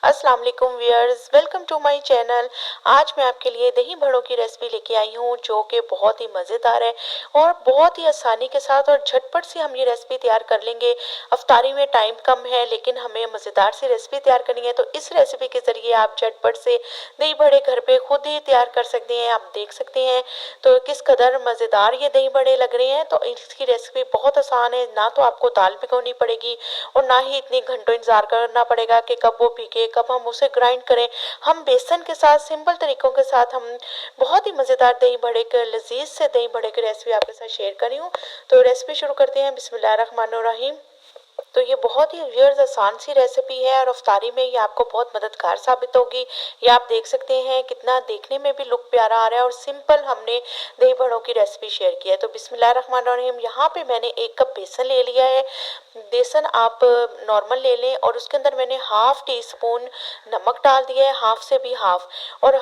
अस्सलाम वालेकुम viewers, welcome to my channel. आज मैं आपके लिए दही बड़ों की रेसिपी लेके आई हूँ जो कि बहुत ही मज़ेदार है और बहुत ही आसानी के साथ और झटपट से हम ये रेसिपी तैयार कर लेंगे। अफ्तारी में टाइम कम है लेकिन हमें मज़ेदार सी रेसिपी तैयार करनी है, तो इस रेसिपी के ज़रिए आप झटपट से दही बड़े घर पे खुद ही तैयार कर सकते हैं। आप देख सकते हैं तो किस कदर मज़ेदार ये दही बड़े लग रहे हैं। तो इसकी रेसिपी बहुत आसान है, ना तो आपको दाल भिगोनी पड़ेगी और ना ही इतनी घंटों इंतज़ार करना पड़ेगा कि कब वो भीगे कब हम उसे ग्राइंड करें। हम बेसन के साथ सिंपल तरीकों के साथ हम बहुत ही मज़ेदार दही बड़े के लजीज से दही बड़े की रेसिपी आपके साथ शेयर करी हूँ। तो रेसिपी शुरू करते हैं। बिस्मिल्लाहिर्रहमानिर्रहीम। तो ये बहुत ही व्यूअर्स आसान सी रेसिपी है और अफ्तारी में ये आपको बहुत मददगार साबित होगी। ये आप देख सकते हैं कितना देखने में भी लुक प्यारा आ रहा है और सिंपल हमने दही बड़ों की रेसिपी शेयर की है। तो बिस्मिल्लाहिर्रहमानिर्रहीम, यहाँ पे मैंने 1 कप बेसन ले लिया है। बेसन आप नॉर्मल ले लें और उसके अंदर मैंने हाफ टी स्पून नमक डाल दिया है, हाफ से भी हाफ, और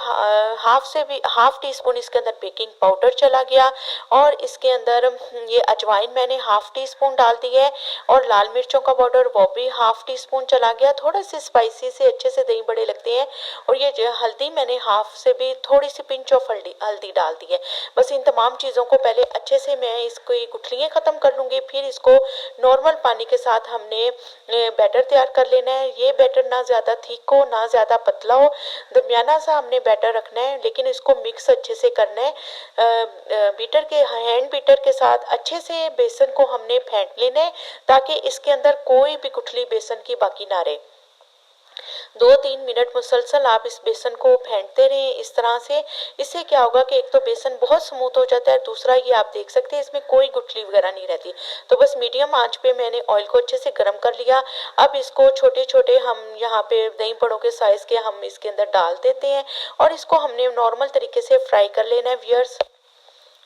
हाफ से भी हाफ टी स्पून इसके अंदर बेकिंग पाउडर चला गया और इसके अंदर ये अजवाइन मैंने हाफ टी स्पून डाल दी है और लाल मिर्चों का पाउडर वो भी हाफ टी स्पून चला गया। थोड़ा से स्पाइसी से अच्छे से दही बड़े लगते हैं। और ये जो हल्दी मैंने हाफ से भी थोड़ी सी पिंच ऑफ हल्दी डाल दी है। बस इन तमाम चीज़ों को पहले अच्छे से मैं इसको गुठलियाँ ख़त्म कर लूँगी, फिर इसको नॉर्मल पानी के साथ हमने बैटर तैयार कर लेना है। ये बैटर ना ज़्यादा थिक हो ना ज़्यादा पतला हो, दरमियाना सा हमने बैटर रखना है, लेकिन इसको मिक्स अच्छे से करना है। बीटर के हैंड बीटर के साथ अच्छे से बेसन को हमने फेंट लेना है ताकि इसके अंदर कोई भी गुठली बेसन की बाकी ना रहे। 2-3 मिनट मुसलसल आप इस बेसन को फेंटते रहें इस तरह से। इससे क्या होगा कि एक तो बेसन बहुत स्मूथ हो जाता है, दूसरा ये आप देख सकते हैं इसमें कोई गुठली वगैरह नहीं रहती। तो बस मीडियम आंच पे मैंने ऑयल को अच्छे से गर्म कर लिया। अब इसको छोटे छोटे हम यहाँ पे दही बड़ों के साइज के हम इसके अंदर डाल देते हैं और इसको हमने नॉर्मल तरीके से फ्राई कर लेना है व्यूअर्स।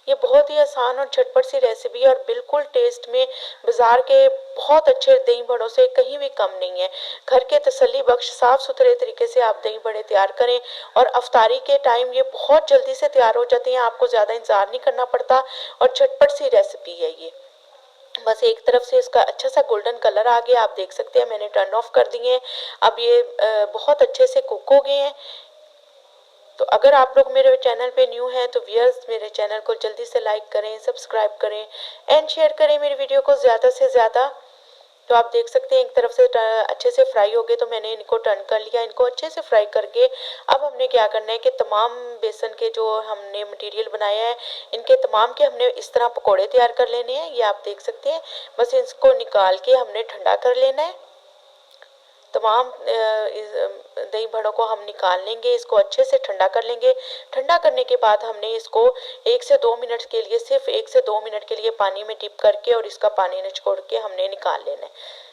ये बहुत ही आसान और झटपट सी रेसिपी है और बिल्कुल टेस्ट में बाजार के बहुत अच्छे दही बड़ों से कहीं भी कम नहीं है। घर के तसल्ली बख्श साफ सुथरे तरीके से आप दही बड़े तैयार करें और अफ्तारी के टाइम ये बहुत जल्दी से तैयार हो जाते हैं, आपको ज़्यादा इंतजार नहीं करना पड़ता और झटपट सी रेसिपी है ये। बस एक तरफ से इसका अच्छा सा गोल्डन कलर आ गया, आप देख सकते हैं मैंने टर्न ऑफ कर दिए हैं। अब ये बहुत अच्छे से कुक हो गए हैं। तो अगर आप लोग मेरे चैनल पे न्यू हैं तो व्यूअर्स मेरे चैनल को जल्दी से लाइक करें, सब्सक्राइब करें एंड शेयर करें मेरी वीडियो को ज़्यादा से ज़्यादा। तो आप देख सकते हैं एक तरफ से अच्छे से फ्राई हो गए तो मैंने इनको टर्न कर लिया। इनको अच्छे से फ्राई करके अब हमने क्या करना है कि तमाम बेसन के जो हमने मटेरियल बनाया है इनके तमाम के हमने इस तरह पकोड़े तैयार कर लेने हैं। ये आप देख सकते हैं। बस इसको निकाल के हमने ठंडा कर लेना है। तमाम दही बड़ों को हम निकाल लेंगे, इसको अच्छे से ठंडा कर लेंगे। ठंडा करने के बाद हमने इसको 1 से 2 मिनट के लिए, सिर्फ 1 से 2 मिनट के लिए पानी में डिप करके और इसका पानी निचोड़ के हमने निकाल लेना है।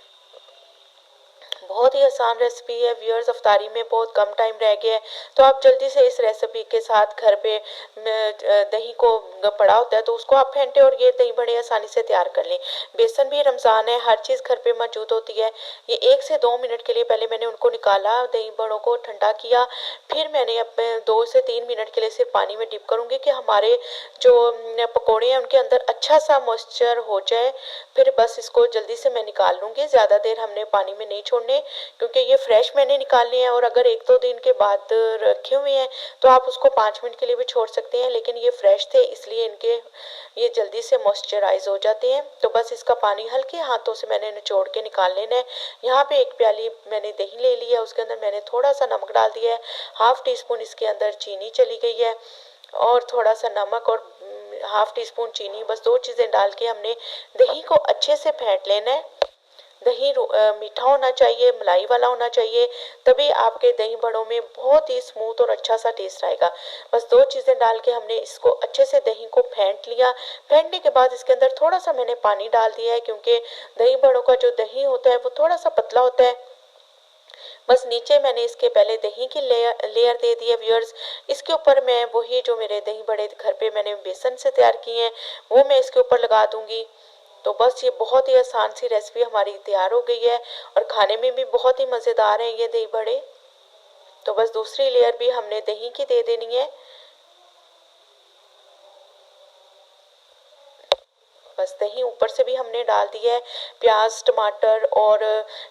बहुत ही आसान रेसिपी है व्यूअर्स, अफ्तारी में बहुत कम टाइम रह गया है तो आप जल्दी से इस रेसिपी के साथ घर पे दही को पड़ा होता है तो उसको आप फेंटे और ये दही बड़े आसानी से तैयार कर लें। बेसन भी रमज़ान है, हर चीज़ घर पे मौजूद होती है। ये 1 से 2 मिनट के लिए पहले मैंने उनको निकाला, दही बड़ों को ठंडा किया, फिर मैंने अब 2 से 3 मिनट के लिए सिर्फ पानी में डिप करूँगी कि हमारे जो पकौड़े हैं उनके अंदर अच्छा सा मॉइस्चर हो जाए। फिर बस इसको जल्दी से मैं निकाल लूँगी, ज़्यादा देर हमने पानी में नहीं छोड़ने क्योंकि ये फ्रेश मैंने निकालने हैं। और अगर 1-2 दिन के बाद रखे हुए हैं तो आप उसको 5 मिनट के लिए भी छोड़ सकते हैं, लेकिन ये फ्रेश थे इसलिए इनके ये जल्दी से मॉइस्चराइज हो जाते हैं। तो बस इसका पानी हल्के हाथों से मैंने निचोड़ के निकाल लेना है। यहाँ पे 1 प्याली मैंने दही ले लिया, उसके अंदर मैंने थोड़ा सा नमक डाल दिया है, हाफ टी स्पून इसके अंदर चीनी चली गई है और थोड़ा सा नमक और हाफ टी स्पून चीनी, बस 2 चीज़ें डाल के हमने दही को अच्छे से फेंट लेना है। दही मीठा होना चाहिए, मलाई वाला होना चाहिए, तभी आपके दही बड़ों में बहुत ही स्मूथ और अच्छा सा टेस्ट आएगा। बस 2 चीज़ें डाल के हमने इसको अच्छे से दही को फेंट लिया। फेंटने के बाद इसके अंदर थोड़ा सा मैंने पानी डाल दिया है क्योंकि दही बड़ों का जो दही होता है वो थोड़ा सा पतला होता है। बस नीचे मैंने इसके पहले दही की लेयर दे दी है व्यूअर्स। इसके ऊपर मैं वही जो मेरे दही बड़े घर पे मैंने बेसन से तैयार किए हैं वो मैं इसके ऊपर लगा दूंगी। तो बस ये बहुत ही आसान सी रेसिपी हमारी तैयार हो गई है और खाने में भी बहुत ही मज़ेदार हैं ये दही बड़े। तो बस दूसरी लेयर भी हमने दही की दे देनी है। बस दही ऊपर से भी हमने डाल दी है, प्याज टमाटर और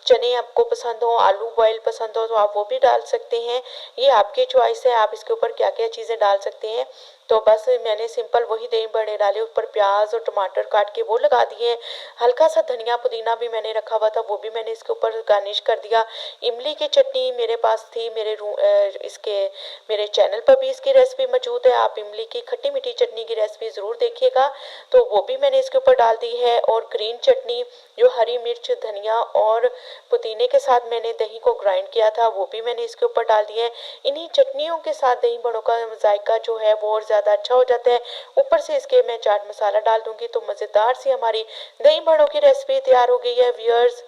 चने आपको पसंद हो, आलू बॉयल पसंद हो तो आप वो भी डाल सकते हैं, ये आपकी चॉइस है, आप इसके ऊपर क्या क्या चीज़ें डाल सकते हैं। तो बस मैंने सिंपल वही दही बड़े डाले, ऊपर प्याज और टमाटर काट के वो लगा दिए, हल्का सा धनिया पुदीना भी मैंने रखा हुआ था वो भी मैंने इसके ऊपर गार्निश कर दिया। इमली की चटनी मेरे पास थी, इसके मेरे चैनल पर भी इसकी रेसिपी मौजूद है, आप इमली की खट्टी मीठी चटनी की रेसिपी ज़रूर देखिएगा, तो वो भी मैंने इसके ऊपर डाल दी है। और ग्रीन चटनी जो हरी मिर्च धनिया और पुदीने के साथ मैंने दही को ग्राइंड किया था वो भी मैंने इसके ऊपर डाल दिया है। इन्हीं चटनियों के साथ दही बड़ों का जायका जो है वो और ज़्यादा अच्छा हो जाता है। ऊपर से इसके मैं चाट मसाला डाल दूंगी तो मज़ेदार सी हमारी दही बड़ों की रेसिपी तैयार हो गई है व्यूअर्स।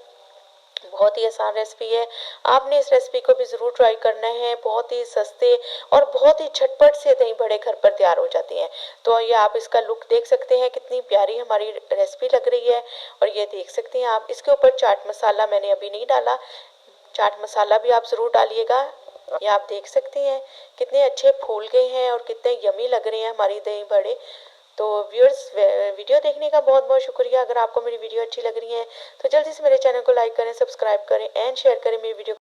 बहुत ही आसान रेसिपी है, आपने इस रेसिपी को भी ज़रूर ट्राई करना है, बहुत ही सस्ते और बहुत ही झटपट से दही बड़े घर पर तैयार हो जाते हैं। तो ये आप इसका लुक देख सकते हैं कितनी प्यारी हमारी रेसिपी लग रही है। और ये देख सकते हैं आप, इसके ऊपर चाट मसाला मैंने अभी नहीं डाला, चाट मसाला भी आप ज़रूर डालिएगा। ये आप देख सकते हैं कितने अच्छे फूल गए हैं और कितने यमी लग रहे हैं हमारी दही बड़े। तो व्यूअर्स, वीडियो देखने का बहुत बहुत शुक्रिया। अगर आपको मेरी वीडियो अच्छी लग रही है तो जल्दी से मेरे चैनल को लाइक करें, सब्सक्राइब करें एंड शेयर करें मेरी वीडियो।